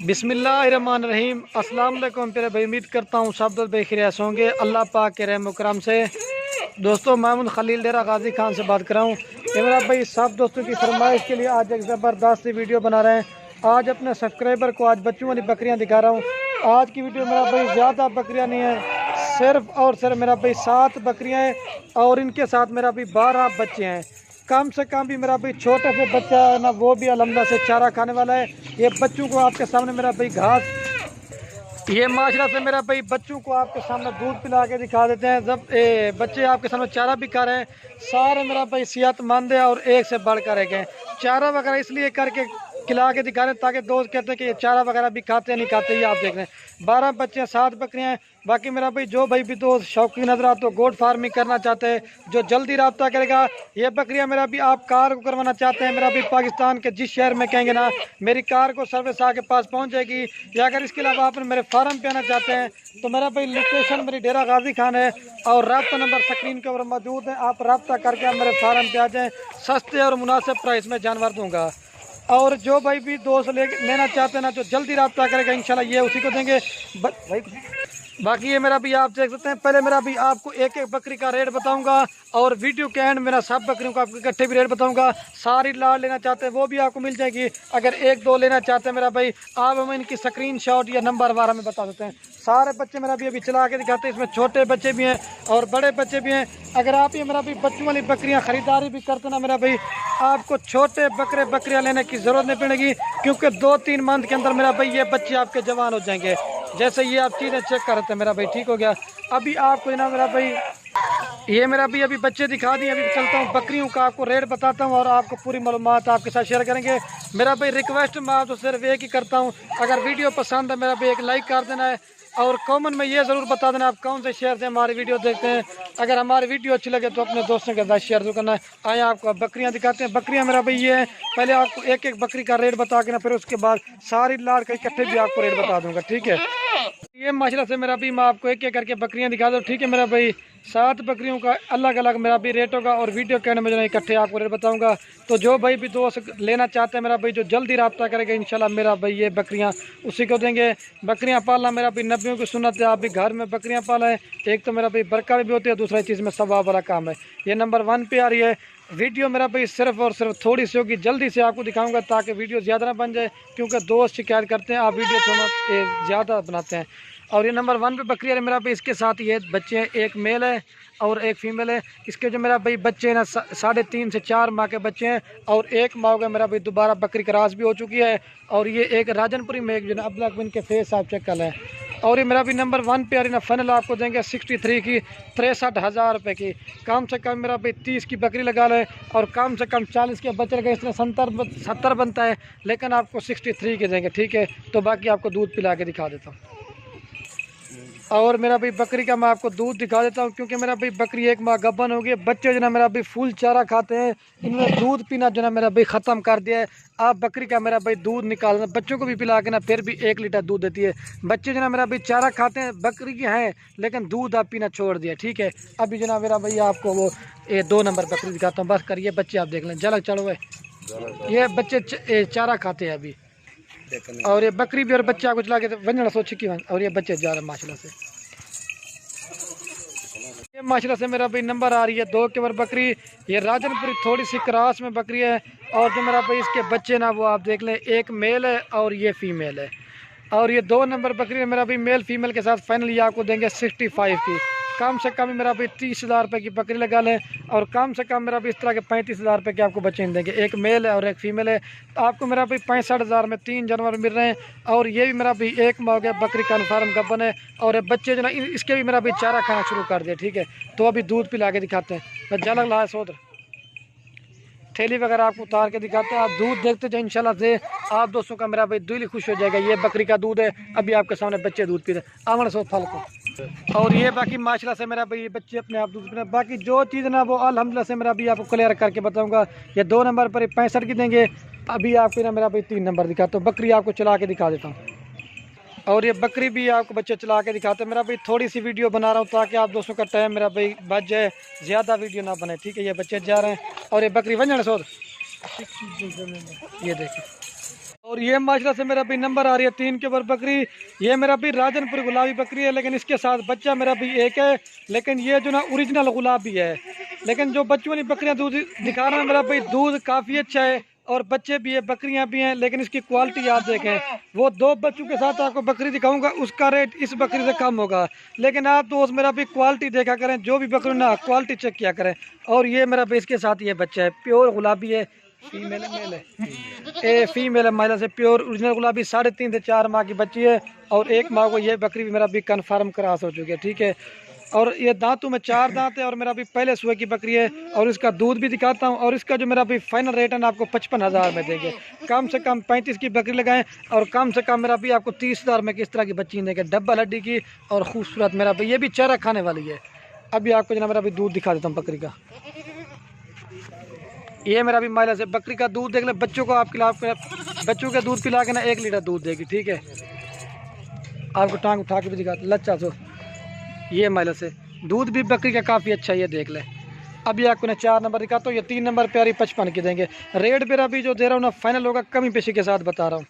बिस्मिल्लाहिर्रहमानिर्रहीम। अस्सलाम वालेकुम प्यारे भाई, उम्मीद करता हूँ सब दोस्त बेखैरियत होंगे अल्लाह पाक के रहम करम से। दोस्तों महमूद खलील डेरा गाजी खान से बात कर रहा हूँ। इमरान भाई सब दोस्तों की फरमाइश के लिए आज एक ज़बरदस्त सी वीडियो बना रहे हैं। आज अपने सब्सक्राइबर को आज बच्चों वाली बकरियाँ दिखा रहा हूँ। आज की वीडियो मेरा भाई ज़्यादा बकरियाँ नहीं है, सिर्फ और सिर्फ मेरा भाई 7 बकरियाँ हैं और इनके साथ मेरा भाई 12 बच्चे हैं। कम से कम भी मेरा भाई छोटे से बच्चा है ना, वो भी अल्हम्दुलिल्लाह से चारा खाने वाला है। ये बच्चों को आपके सामने मेरा भाई घास, ये माशरा से मेरा भाई बच्चों को आपके सामने दूध पिला के दिखा देते हैं। जब बच्चे आपके सामने चारा भी खा रहे हैं, सारे मेरा भाई सेहतमंद है और एक से बढ़कर एक हैं। चारा वगैरह इसलिए करके खिला के दिखा रहे हैं ताकि दोस्त कहते हैं कि ये चारा वगैरह भी खाते हैं नहीं खाते। ये आप देख रहे हैं 12 बच्चे हैं, 7 बकरियां हैं। बाकी मेरा भाई जो भाई भी दोस्त शौकीन नजर तो गोट फार्मिंग करना चाहते हैं, जो जल्दी रब्ता करेगा। ये बकरियां मेरा भी आप कार को करवाना चाहते हैं, मेरा भी पाकिस्तान के जिस शहर में कहेंगे ना मेरी कार को सर्विस आपके पास पहुंच जाएगी। या अगर इसके अलावा आप मेरे फार्म पे आना चाहते हैं तो मेरा भाई लोकेशन मेरी डेरा गाजी खान है और रब्ता नंबर स्क्रीन के ऊपर मौजूद है। आप रब्ता करके आप मेरे फार्म पे आ जाएँ, सस्ते और मुनासिब प्राइस में जानवर दूँगा। और जो भाई भी दोस्त लेना चाहते हैं ना, जो जल्दी रब्ता करेगा इंशाल्लाह ये उसी को देंगे भाई। बाकी ये मेरा भी आप देख सकते हैं। पहले मेरा भी आपको एक एक बकरी का रेट बताऊंगा और वीडियो के एंड मेरा सब बकरियों का आपको इकट्ठे भी रेट बताऊंगा। सारी लाट लेना चाहते हैं वो भी आपको मिल जाएगी। अगर एक दो लेना चाहते हैं मेरा भाई, आप हमें इनकी स्क्रीनशॉट या नंबर वार हमें बता देते हैं। सारे बच्चे मेरा भी अभी चला के दिखाते हैं, इसमें छोटे बच्चे भी हैं और बड़े बच्चे भी हैं। अगर आप ये मेरा भी बच्चों वाली बकरियाँ ख़रीदारी भी करते ना मेरा भाई, आपको छोटे बकरियाँ लेने की ज़रूरत नहीं पड़ेगी, क्योंकि 2-3 मंथ के अंदर मेरा भाई ये बच्चे आपके जवान हो जाएंगे। जैसे ये आप चीज़ें चेक कर रहे थे मेरा भाई, ठीक हो गया। अभी आपको ना मेरा भाई ये मेरा भी अभी बच्चे दिखा दिए। अभी चलता हूँ बकरियों का आपको रेट बताता हूँ और आपको पूरी मालूमात आपके साथ शेयर करेंगे। मेरा भाई रिक्वेस्ट मैं आपको सिर्फ एक ही करता हूँ, अगर वीडियो पसंद है मेरा भाई एक लाइक कर देना है और कमेंट में ये ज़रूर बता देना आप कौन से शहर से हमारी वीडियो देखते हैं। अगर हमारी वीडियो अच्छी लगे तो अपने दोस्तों के साथ शेयर जरूर करना है। आए आपको बकरियां दिखाते हैं। बकरियां मेरा भाई ये है, पहले आपको एक एक बकरी का रेट बता के ना फिर उसके बाद सारी लाट का इकट्ठे भी आपको रेट बता दूंगा, ठीक है। ये माशाल्लाह से मेरा भी मैं आपको एक एक करके बकरियां दिखा दूँ, ठीक है। मेरा भाई 7 बकरियों का अलग अलग मेरा भी रेट होगा और वीडियो के में जो है इकट्ठे आपको रेट बताऊंगा। तो जो भाई भी दोस्त लेना चाहते हैं मेरा भाई, जो जल्दी रब्ता करेगा इंशाल्लाह मेरा भाई ये बकरियां उसी को देंगे। बकरियां पालना मेरा भाई नबियों की सुन्नत है, आप भी घर में बकरियां पालें। एक तो मेरा भाई बरकत भी होती है, दूसरा चीज़ में सवाब वाला काम है। ये नंबर 1 पे आ रही है वीडियो मेरा भाई। सिर्फ और सिर्फ थोड़ी सी होगी, जल्दी से आपको दिखाऊंगा ताकि वीडियो ज़्यादा ना बन जाए, क्योंकि दोस्त शिकायत करते हैं आप वीडियो थोड़ा ज़्यादा बनाते हैं। और ये नंबर 1 पे बकरी है मेरा भाई। इसके साथ ये बच्चे हैं, एक मेल है और एक फीमेल है। इसके जो मेरा भाई बच्चे हैं ना 3.5 से 4 माह के बच्चे हैं और 1 माह हो गया मेरा भाई दोबारा बकरी क्रॉस भी हो चुकी है। और ये एक राजनपुरी में एक जो है अब्दुल्ला बिन के फेस आप चेक कर लें। और ये मेरा भी नंबर 1 पे आ रही ना फाइनल आपको देंगे 63 की 63,000 रुपये की। कम से कम मेरा भाई 30 की बकरी लगा लें और कम से कम 40 के बच्चे लगे, इसलिए 70 बनता है, लेकिन आपको 63 के देंगे, ठीक है। तो बाकी आपको दूध पिला के दिखा देता हूँ। और मेरा भाई बकरी का मैं आपको दूध दिखा देता हूँ, क्योंकि मेरा भाई बकरी 1 माह गब्बन हो गई। बच्चे जो ना मेरा भाई फुल चारा खाते हैं, इन्होंने दूध पीना जो ना मेरा भाई ख़त्म कर दिया है। आप बकरी का मेरा भाई दूध निकालना, बच्चों को भी पिला के ना फिर भी 1 लीटर दूध देती है। बच्चे जो ना मेरा भाई चारा खाते हैं, बकरी के हैं, लेकिन दूध आप पीना छोड़ दिया, ठीक है। अभी जो ना मेरा भाई आपको वो 2 नंबर बकरी दिखाता हूँ, बस करिए बच्चे आप देख लें, झलक चढ़ो है। ये बच्चे चारा खाते हैं अभी, और ये बकरी भी और बच्चे आपको चला के वंजना सोच की, और ये बच्चे जा रहे हैं माशाल्लाह से। ये माशाल्लाह से मेरा भाई नंबर आ रही है 2 के ऊपर बकरी। ये राजनपुरी थोड़ी सी क्रॉस में बकरी है। और जो मेरा भाई इसके बच्चे ना वो आप देख लें, एक मेल है और ये फीमेल है। और ये 2 नंबर बकरी है मेरा भाई मेल फीमेल के साथ फाइनली आपको देंगे 65 की। कम से कम मेरा भाई 30,000 रुपये की बकरी लगा लें और कम से कम मेरा भी इस तरह के 35,000 रुपये के आपको बच्चे देंगे। एक मेल है और एक फीमेल है। आपको मेरा भाई 65,000 में 3 जानवर मिल रहे हैं। और ये भी मेरा भाई 1 माह हो गया बकरी कन्फर्म गब्बन है। और बच्चे जो ना इसके भी मेरा भाई चारा खाना शुरू कर दिया, ठीक है। तो अभी दूध पिला के दिखाते हैं, मैं झलक ला सोच थैली वगैरह आपको उतार के दिखाते हैं। आप दूध देखते जाए इंशाल्लाह से आप दोस्तों का मेरा भाई दिल खुश हो जाएगा। ये बकरी का दूध है, अभी आपके सामने बच्चे दूध पी रहे आमन सो फल को। और ये बाकी माशाल्लाह से मेरा भाई ये बच्चे अपने आप दूध पीना। बाकी जो चीज़ ना वो अल्हम्दुलिल्लाह से मेरा भी आपको क्लियर करके बताऊंगा। ये 2 नंबर पर 65 की देंगे। अभी आपको ना मेरा भाई 3 नंबर दिखाता हूँ, बकरी आपको चला के दिखा देता हूँ। और ये बकरी भी आपको बच्चे चला के दिखाते हैं। मेरा भाई थोड़ी सी वीडियो बना रहा हूँ ताकि आप दोस्तों का टाइम मेरा भाई बच जाए, ज़्यादा वीडियो ना बने, ठीक है। ये बच्चे जा रहे हैं और ये बकरी वंजन सोद ये देखिए। और ये माशाल्लाह से मेरा भी नंबर आ रही है 3 के ऊपर बकरी। ये मेरा भी राजनपुर गुलाबी बकरी है, लेकिन इसके साथ बच्चा मेरा भी एक है, लेकिन ये जो ना ओरिजिनल गुलाबी है। लेकिन जो बच्चों वाली बकरियां दूध दिखा रहा है मेरा भाई, दूध काफ़ी अच्छा है और बच्चे भी है, बकरियां भी हैं, लेकिन इसकी क्वालिटी आप देखें। वो 2 बच्चों के साथ आपको बकरी दिखाऊंगा, उसका रेट इस बकरी से कम होगा। लेकिन आप दोस्त मेरा भी क्वालिटी देखा करें, जो भी बकरी ना क्वालिटी चेक किया करें। और ये मेरा भी इसके साथ ये बच्चा है, प्योर गुलाबी है, फीमेल है मेल है, फीमेल है महिला से प्योर ओरिजिनल गुलाबी, 3.5 से 4 माह की बच्ची है। और 1 माह को ये बकरी भी मेरा भी कन्फर्म क्रॉस हो चुकी है, ठीक है। और ये दांतों में 4 दांत है और मेरा भी पहले सुबह की बकरी है। और इसका दूध भी दिखाता हूँ। और इसका जो मेरा भी फाइनल रेट है ना, आपको 55,000 में देंगे। कम से कम 35 की बकरी लगाएं और कम से कम मेरा भी आपको 30,000 में किस तरह की बच्ची देंगे, डबल हड्डी की और खूबसूरत मेरा भी, ये भी चारा खाने वाली है। अभी आपको जना मेरा भी दूध दिखा देता हूँ बकरी का। ये मेरा भी महिला से बकरी का दूध देख ले, बच्चों को आप बच्चों के दूध पिला के ना 1 लीटर दूध देगी, ठीक है। आपको टांग उठा के भी दिखा लच्चा सो, ये महिला से दूध भी बकरी का काफ़ी अच्छा, ये देख ले। अभी आपको ना 4 नंबर दिखाता हूँ, ये 3 नंबर प्यारी 55 की देंगे। रेट मेरा भी जो दे रहा हूँ ना फाइनल होगा, कमी पेशी के साथ बता रहा हूँ।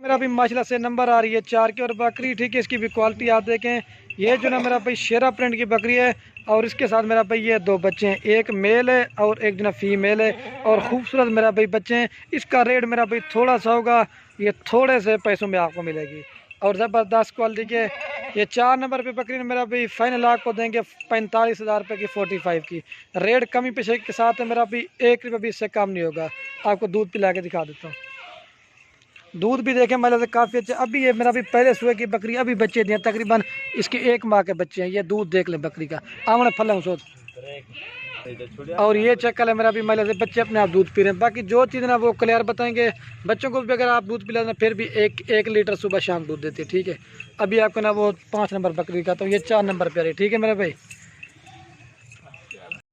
मेरा भी माशाल्लाह से नंबर आ रही है 4 की और बकरी, ठीक है। इसकी भी क्वालिटी आप देखें, ये जो ना मेरा भाई शेरा प्रिंट की बकरी है और इसके साथ मेरा भाई ये 2 बच्चे हैं, एक मेल है और एक जो ना फीमेल है और खूबसूरत मेरा भाई बच्चे हैं। इसका रेट मेरा भाई थोड़ा सा होगा, ये थोड़े से पैसों में आपको मिलेगी और ज़बरदस्त क्वालिटी के। ये 4 नंबर पे बकरी ने मेरा भाई फाइनल आपको देंगे 45,000 रुपये की 45 की। रेट कमी पेशे के साथ है मेरा भी, 1 रुपये भी इससे कम नहीं होगा। आपको दूध पिला के दिखा देता हूँ, दूध भी देखें मतलब से काफ़ी अच्छे। अभी ये मेरा भी पहले सुबह की बकरी, अभी बच्चे दिए तकरीबन इसके 1 माह के बच्चे हैं। ये दूध देख लें बकरी का, आमने फल सोच। और ये चेक कर लें मेरा भी महिला से बच्चे अपने आप दूध पी रहे हैं। बाकी जो चीज़ ना वो क्लियर बताएंगे। बच्चों को भी अगर आप दूध पिला दें फिर भी 1 लीटर सुबह शाम दूध देते हैं, ठीक है। अभी आपको ना वो 5 नंबर बकरी का, तो ये 4 नंबर पे आ रही है, ठीक है मेरे भाई।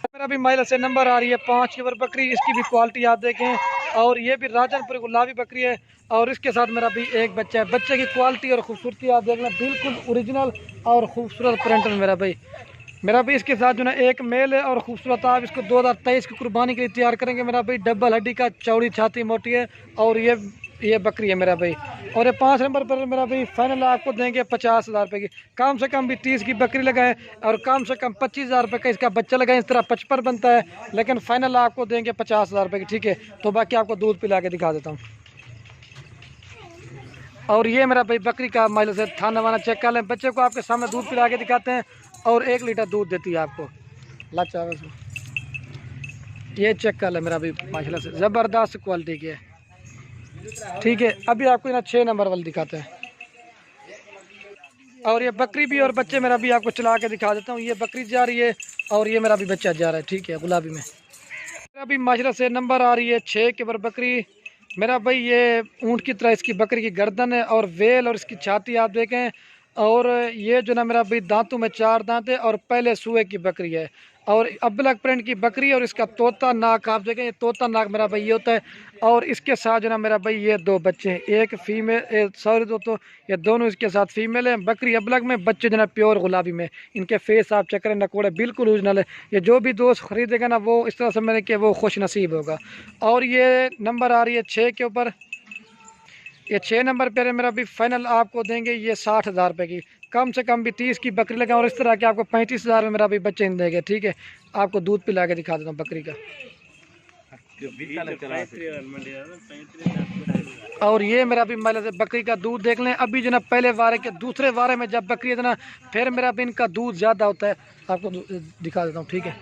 मेरा भी महिला से नंबर आ रही है 5 की बकरी, इसकी भी क्वालिटी आप देखें। और ये भी राजनपुर गुलाबी बकरी है और इसके साथ मेरा भी एक बच्चा है। बच्चे की क्वालिटी और खूबसूरती आप देख लें, बिल्कुल ओरिजिनल और खूबसूरत प्रिंट में मेरा भी इसके साथ जो ना एक मेल है और खूबसूरत। आप इसको 2023 की कुर्बानी के लिए तैयार करेंगे मेरा भाई। डबल हड्डी का, चौड़ी छाती, मोटी है और ये बकरी है मेरा भाई। और ये 5 नंबर पर मेरा भाई फाइनल आपको देंगे 50,000 रुपये की। कम से कम भी 30 की बकरी लगाएं और कम से कम 25,000 रुपये का इसका बच्चा लगाएं। इस तरह 55 बनता है, लेकिन फाइनल आपको देंगे 50,000 रुपये की, ठीक है। तो बाकी आपको दूध पिला के दिखा देता हूँ। और ये मेरा भाई बकरी का माइल से थाना वाना चेक कर लें। बच्चे को आपके सामने दूध पिला के दिखाते हैं और 1 लीटर दूध देती है आपको। लाचा ये चेक कर लें मेरा भी माशाल्लाह से ज़बरदस्त क्वालिटी की है, ठीक है। अभी आपको ना 6 नंबर वाली दिखाते हैं। और ये बकरी भी और बच्चे मेरा भी आपको चला के दिखा देता हूँ। ये बकरी जा रही है और ये मेरा भी बच्चा जा रहा है, ठीक है, गुलाबी में। मेरा भी माशाल्लाह से नंबर आ रही है 6 के ऊपर बकरी मेरा भाई। ये ऊँट की तरह इसकी बकरी की गर्दन है और वेल और इसकी छाती आप देखें। और ये जो ना मेरा भाई दांतों में 4 दांत है और पहले सुए की बकरी है और अब्लक प्रिंट की बकरी। और इसका तोता नाक आप देखें, ये तोता नाक मेरा भाई ये होता है। और इसके साथ जो ना मेरा भाई ये 2 बच्चे हैं, एक फीमेल, सॉरी दोस्तों, ये दोनों इसके साथ फीमेल है। बकरी अब्लक में, बच्चे जो ना प्योर गुलाबी में। इनके फेस आप चेक करें, नकोड़े बिल्कुल ओरिजिनल है। ये जो भी दोस्त खरीदेगा ना वो इस तरह से मैंने कि वो खुश नसीब होगा। और ये नंबर आ रही है 6 के ऊपर। ये 6 नंबर पर मेरा भी फाइनल आपको देंगे ये 60,000 रुपये की। कम से कम भी 30 की बकरी लगाएं और इस तरह के आपको 35,000 में मेरा भी बच्चे देंगे, ठीक है। आपको दूध पिला के दिखा देता हूँ बकरी का। और ये मेरा भी महिला से बकरी का दूध देख लें। अभी जो ना पहले वारे के दूसरे वारे में जब बकरी है ना फिर मेरा भी इनका दूध ज़्यादा होता है। आपको दिखा देता हूँ, ठीक है।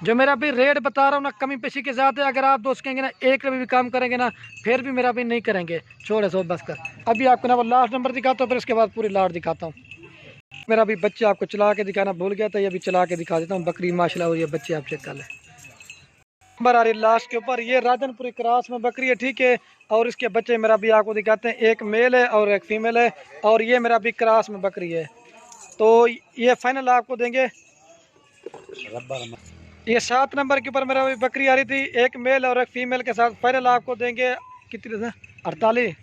जो मेरा भी रेट बता रहा हूँ ना कमी पेशी के साथ है। अगर आप दोस्त कहेंगे ना 1 रुपये भी काम करेंगे ना फिर भी मेरा भी नहीं करेंगे, छोड़े सो बस कर। अभी आपको ना वो लास्ट नंबर दिखाता हूँ, फिर उसके बाद पूरी लाट दिखाता हूँ। मेरा भी बच्चे आपको चला के दिखाना भूल गया था, ये भी चला के दिखा देता हूँ बकरी माशाल्लाह। और ये बच्चे आप चेक कर लें। नंबर आ रही लास्ट के ऊपर, ये राजनपुरी क्रॉस में बकरी है, ठीक है। और इसके बच्चे मेरा भी आपको दिखाते हैं, एक मेल है और एक फीमेल है। और ये मेरा भी क्रॉस में बकरी है। तो ये फाइनल आपको देंगे ये 7 नंबर के ऊपर मेरा भी बकरी आ रही थी, एक मेल और एक फीमेल के साथ। फाइनल आपको देंगे कितने, 48,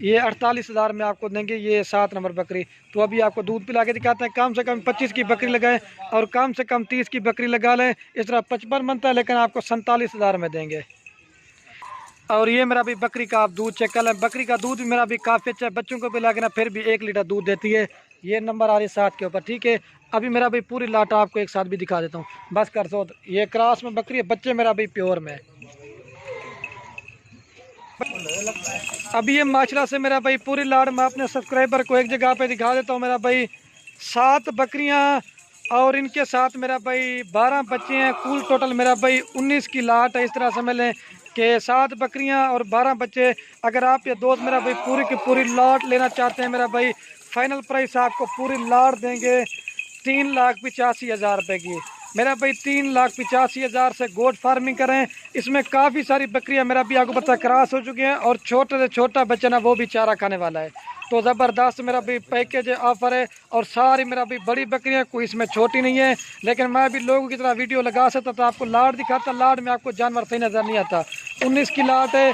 ये 48,000 में आपको देंगे ये 7 नंबर बकरी। तो अभी आपको दूध पिला के दिखाते हैं। कम से कम 25 की बकरी लगाएं और कम से कम 30 की बकरी लगा लें। इस तरह 55 बनता है, लेकिन आपको 47,000 में देंगे। और ये मेरा भी बकरी का आप दूध चेक कर लें। बकरी का दूध भी मेरा भी काफ़ी अच्छा है, बच्चों को भी लगे ना फिर भी 1 लीटर दूध देती है। ये नंबर आ रही 7 के ऊपर, ठीक है। अभी मेरा भी पूरी लाट आपको एक साथ भी दिखा देता हूँ, बस कर सो। ये क्रॉस में बकरी है, बच्चे मेरा भी प्योर में। अभी ये माशाल्लाह से मेरा भाई पूरी लाट मैं अपने सब्सक्राइबर को एक जगह पे दिखा देता हूँ। मेरा भाई 7 बकरियाँ और इनके साथ मेरा भाई 12 बच्चे हैं। कुल टोटल मेरा भाई 19 की लाट है। इस तरह समझ लें कि 7 बकरियां और 12 बच्चे। अगर आप ये दोस्त मेरा भाई पूरी की पूरी लाट लेना चाहते हैं, मेरा भाई फाइनल प्राइस आपको पूरी लाट देंगे 3,85,000 रुपये की। मेरा भाई 3,85,000 से गोट फार्मिंग करें। इसमें काफ़ी सारी बकरियां मेरा भी आपको पता क्रॉस हो चुकी हैं और छोटे से छोटा बच्चा ना वो भी चारा खाने वाला है। तो ज़बरदस्त मेरा भी पैकेज ऑफर है और सारी मेरा भी बड़ी बकरियां, कोई इसमें छोटी नहीं है। लेकिन मैं भी लोगों की तरह वीडियो लगा सकता था, आपको लाट दिखाता, लाट में आपको जानवर सही नज़र नहीं आता। 19 की लाट है,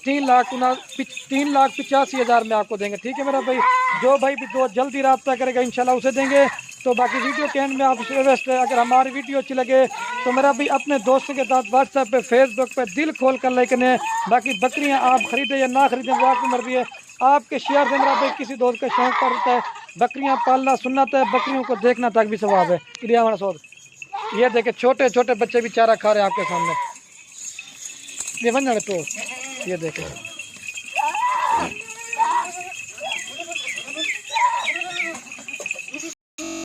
3,85,000 में आपको देंगे, ठीक है मेरा भाई। जो भाई भी दो जल्दी रब्ता करेगा इंशाल्लाह उसे देंगे। तो बाकी वीडियो के एंड में आपसे रिक्वेस्ट है, अगर हमारी वीडियो अच्छी लगे तो मेरा भी अपने दोस्तों के साथ व्हाट्सएप पे फेसबुक पे दिल खोल कर लाइक करें। बाकी बकरियां आप खरीदें या ना खरीदें वो आपकी मर्जी है। आपके शेयर से मेरा भाई किसी दोस्त का शौक पड़ता है। बकरियां पालना सुन्नत है, बकरियों को देखना तक भी सवाब है। क्रिया हमारा सोच, ये देखे छोटे छोटे बच्चे भी चारा खा रहे हैं आपके सामने। ये बन जाए तो ये देखे।